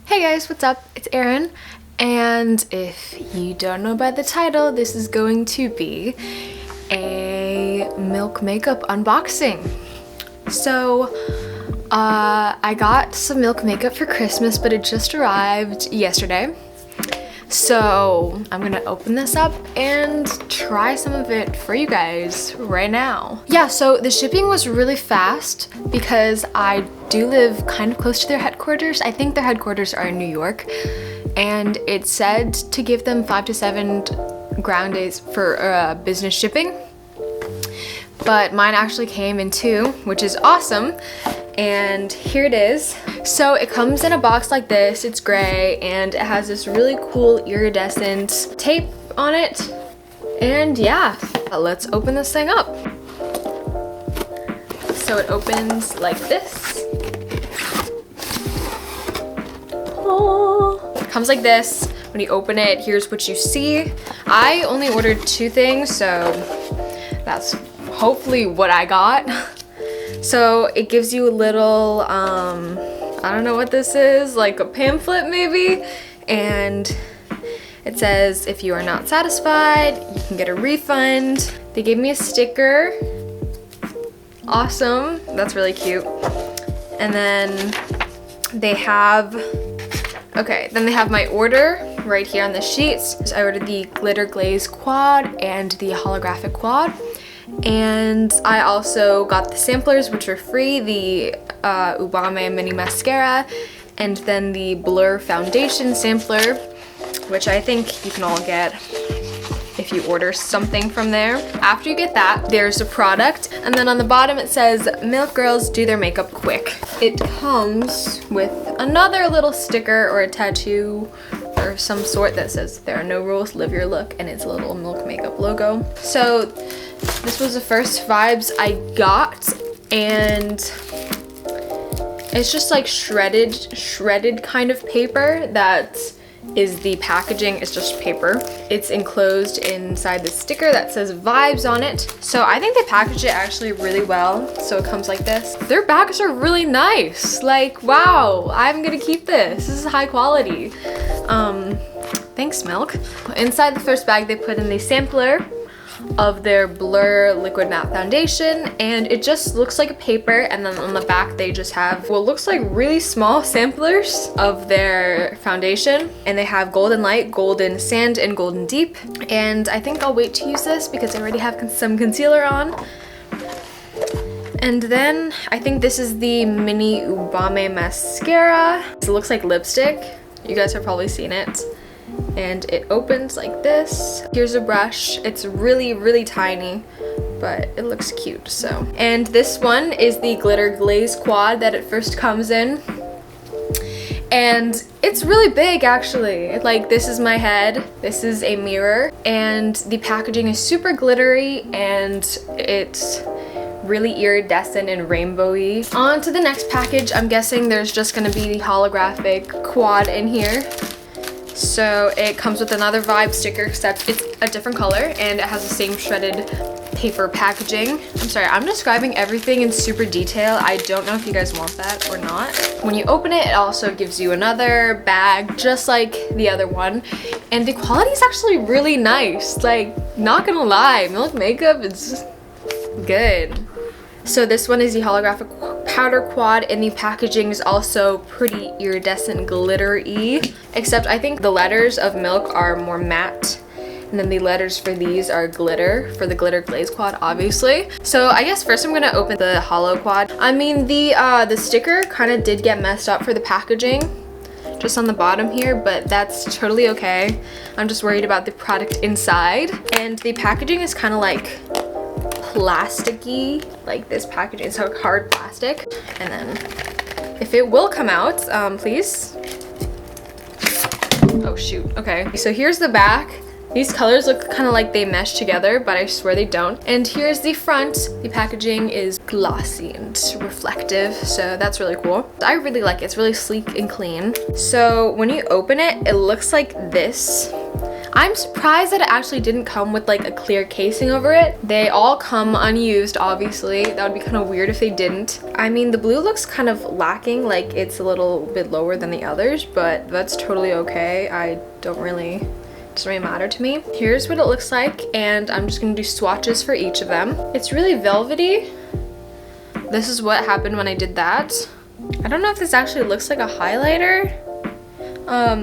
Hey guys, what's up? It's Erin, and if you don't know by the title, this is going to be a Milk makeup unboxing. So, I got some Milk makeup for Christmas, but it just arrived yesterday. So, I'm gonna open this up and try some of it for you guys right now. Yeah, so the shipping was really fast because I do live kind of close to their headquarters. I think their headquarters are in New York, and it said to give them 5 to 7 ground days for business shipping. But mine actually came in 2, which is awesome. And here it is. So it comes in a box like this. It's gray and it has this really cool iridescent tape on it. And yeah, let's open this thing up. So it opens like this. Oh. It comes like this. When you open it, here's what you see. I only ordered 2 things, so that's hopefully what I got. So it gives you a little, I don't know what this is, like a pamphlet maybe, and it says if you are not satisfied, you can get a refund. They gave me a sticker. Awesome, that's really cute. And then they have, then they have my order right here on the sheets. So I ordered the glitter glaze quad and the holographic quad. And I also got the samplers, which are free, the Ubame mini mascara, and then the blur foundation sampler, which I think you can all get if you order something from there. After you get that, there's a product, and then on the bottom it says, Milk Girls do their makeup quick. It comes with another little sticker or a tattoo or some sort that says, there are no rules, live your look, and it's a little Milk makeup logo. So this was the first vibes I got, and it's just like shredded kind of paper that is the packaging. It's just paper. It's enclosed inside the sticker that says vibes on it. So I think they packaged it actually really well. So it comes like this. Their bags are really nice. Like, wow, I'm gonna keep this. This is high quality. Thanks, Milk. Inside the first bag, they put in the sampler of their Blur liquid matte foundation, and it just looks like a paper, and then on the back they just have what looks like really small samplers of their foundation, and they have golden light, golden sand, and golden deep. And I think I'll wait to use this because I already have some concealer on. And then I think this is the mini Ubame mascara. It looks like lipstick. You guys have probably seen it. And it opens like this. Here's a brush. It's really tiny, but it looks cute. So, and this one is the glitter glaze quad that it first comes in, and it's really big actually. Like, this is my head, this is a mirror, and the packaging is super glittery, and it's really iridescent and rainbowy. On to the next package. I'm guessing there's just gonna be the holographic quad in here. So it comes with another vibe sticker, except it's a different color, and it has the same shredded paper packaging. I'm sorry, I'm describing everything in super detail. I don't know if you guys want that or not. When you open it, it also gives you another bag, just like the other one. And the quality is actually really nice. Like, not gonna lie, Milk makeup is good. So this one is the holographic powder quad, and the packaging is also pretty iridescent glittery, except I think the letters of Milk are more matte, and then the letters for these are glitter, for the glitter glaze quad, obviously. So I guess first I'm gonna open the hollow quad. I mean, the sticker kind of did get messed up for the packaging, just on the bottom here, but that's totally okay. I'm just worried about the product inside. And the packaging is kind of like plasticky, like this packaging is like hard plastic. And then if it will come out, please. Oh shoot, okay. So here's the back. These colors look kind of like they mesh together, but I swear they don't. And here's the front. The packaging is glossy and reflective, so that's really cool. I really like it. It's really sleek and clean. So when you open it, it looks like this. I'm surprised that it actually didn't come with like a clear casing over it. They all come unused, obviously. That would be kind of weird if they didn't. I mean, the blue looks kind of lacking, like it's a little bit lower than the others, but that's totally okay. It doesn't really matter to me. Here's what it looks like, and I'm just gonna do swatches for each of them. It's really velvety. This is what happened when I did that. I don't know if this actually looks like a highlighter.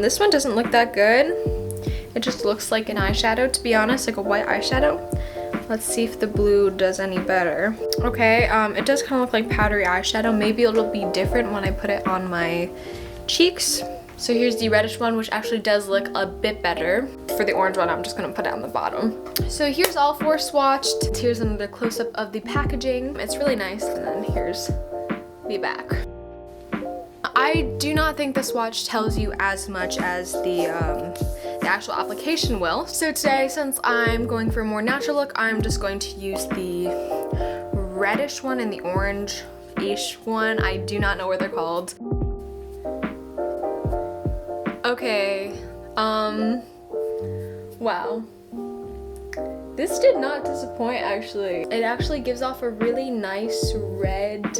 This one doesn't look that good. It just looks like an eyeshadow, to be honest, like a white eyeshadow. Let's see if the blue does any better. Okay, it does kind of look like powdery eyeshadow. Maybe it'll be different when I put it on my cheeks. So here's the reddish one, which actually does look a bit better. For the orange one, I'm just gonna put it on the bottom. So here's all four swatched. Here's another close-up of the packaging. It's really nice, and then here's the back. I do not think the swatch tells you as much as the actual application will. So today, since I'm going for a more natural look, I'm just going to use the reddish one and the orange-ish one. I do not know what they're called. Okay, wow. This did not disappoint, actually. It actually gives off a really nice red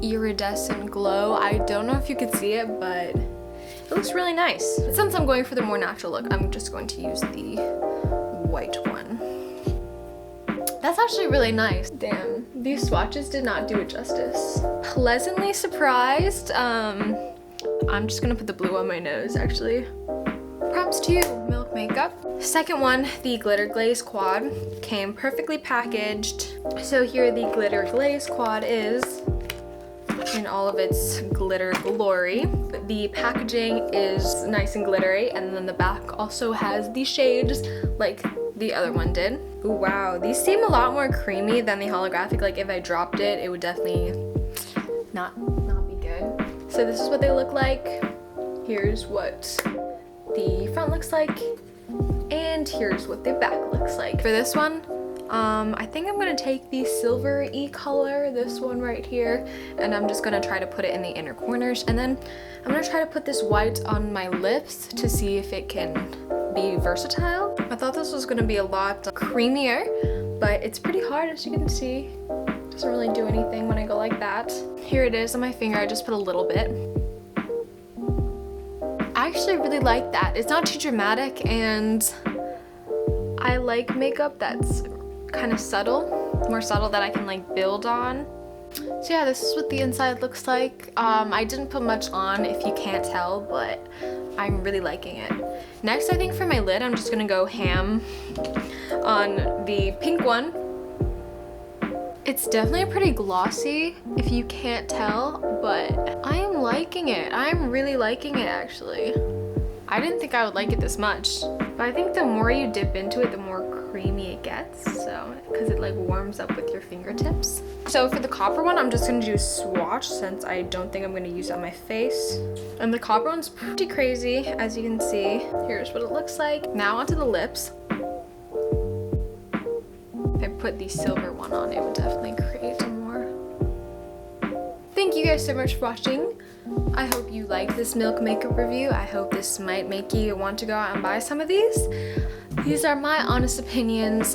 iridescent glow. I don't know if you could see it, but it looks really nice. But since I'm going for the more natural look, I'm just going to use the white one. That's actually really nice. Damn, these swatches did not do it justice. Pleasantly surprised. I'm just gonna put the blue on my nose, actually. Props to you, Milk Makeup. Second one, the Glitter Glaze Quad, came perfectly packaged. So here the Glitter Glaze Quad is in all of its glitter glory. The packaging is nice and glittery, and then the back also has the shades like the other one did. Ooh, wow, these seem a lot more creamy than the holographic. Like if I dropped it, it would definitely not be good. So this is what they look like. Here's what the front looks like, and here's what the back looks like. For this one, I think I'm gonna take the silver-y color, this one right here, and I'm just gonna try to put it in the inner corners, and then I'm gonna try to put this white on my lips to see if it can be versatile. I thought this was gonna be a lot creamier, but it's pretty hard, as you can see. It doesn't really do anything when I go like that. Here it is on my finger. I just put a little bit. I actually really like that. It's not too dramatic, and I like makeup that's kind of subtle, more subtle, that I can like build on. So yeah, this is what the inside looks like. I didn't put much on, if you can't tell, but I'm really liking it. Next, I think for my lid, I'm just gonna go ham on the pink one. It's definitely pretty glossy, if you can't tell, but I am liking it. I'm really liking it, actually. I didn't think I would like it this much, but I think the more you dip into it, the more creamy it gets, so, because it like warms up with your fingertips. So for the copper one, I'm just gonna do swatch, since I don't think I'm gonna use it on my face. And the copper one's pretty crazy, as you can see. Here's what it looks like. Now onto the lips. If I put the silver one on, it would definitely create a more. Thank you guys so much for watching. I hope you like this Milk makeup review. I hope this might make you want to go out and buy some of these. These are my honest opinions.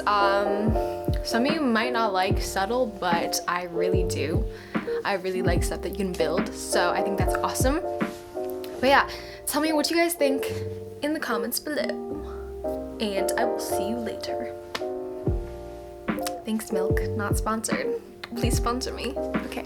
Some of you might not like subtle, but I really do. I really like stuff that you can build, so I think that's awesome. But yeah, tell me what you guys think in the comments below, and I will see you later. Thanks, Milk. Not sponsored. Please sponsor me. Okay.